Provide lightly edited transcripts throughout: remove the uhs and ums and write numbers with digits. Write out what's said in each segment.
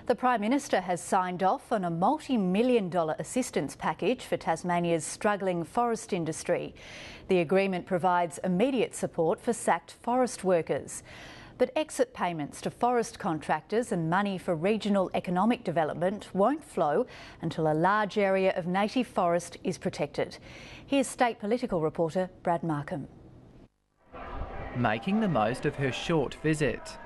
The Prime Minister has signed off on a multi-million-dollar assistance package for Tasmania's struggling forest industry. The agreement provides immediate support for sacked forest workers. But exit payments to forest contractors and money for regional economic development won't flow until a large area of native forest is protected. Here's state political reporter Brad Markham. Making the most of her short visit,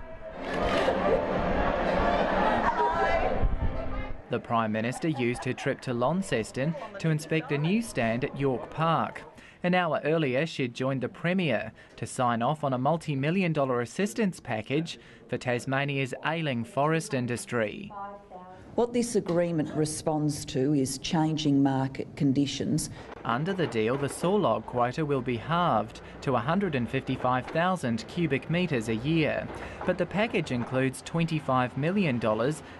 the Prime Minister used her trip to Launceston to inspect a new stand at York Park. An hour earlier, she'd joined the Premier to sign off on a multi-million-dollar assistance package for Tasmania's ailing forest industry. What this agreement responds to is changing market conditions. Under the deal, the sawlog quota will be halved to 155,000 cubic metres a year. But the package includes $25 million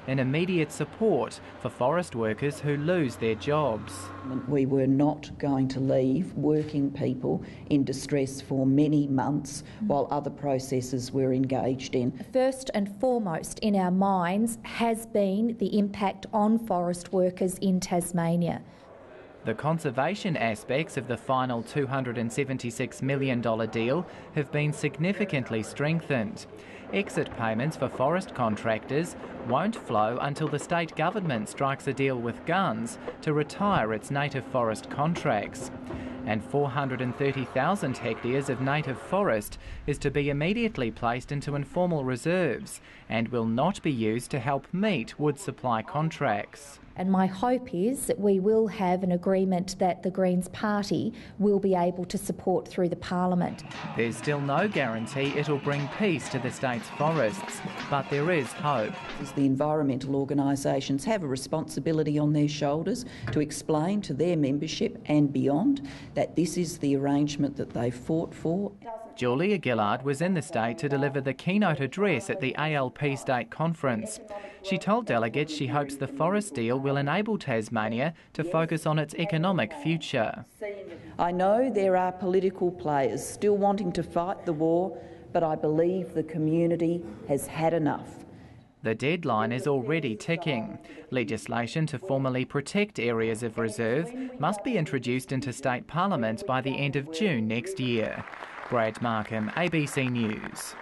in immediate support for forest workers who lose their jobs. We were not going to leave working people in distress for many months while other processes were engaged in. First and foremost in our minds has been the impact on forest workers in Tasmania. The conservation aspects of the final $276 million deal have been significantly strengthened. Exit payments for forest contractors won't flow until the state government strikes a deal with Guns to retire its native forest contracts. And 430,000 hectares of native forest is to be immediately placed into informal reserves and will not be used to help meet wood supply contracts. And my hope is that we will have an agreement that the Greens Party will be able to support through the Parliament. There's still no guarantee it'll bring peace to the state's forests, but there is hope. The environmental organisations have a responsibility on their shoulders to explain to their membership and beyond that this is the arrangement that they fought for. Julia Gillard was in the state to deliver the keynote address at the ALP State Conference. She told delegates she hopes the forest deal will enable Tasmania to focus on its economic future. I know there are political players still wanting to fight the war, but I believe the community has had enough. The deadline is already ticking. Legislation to formally protect areas of reserve must be introduced into state parliament by the end of June next year. Brad Markham, ABC News.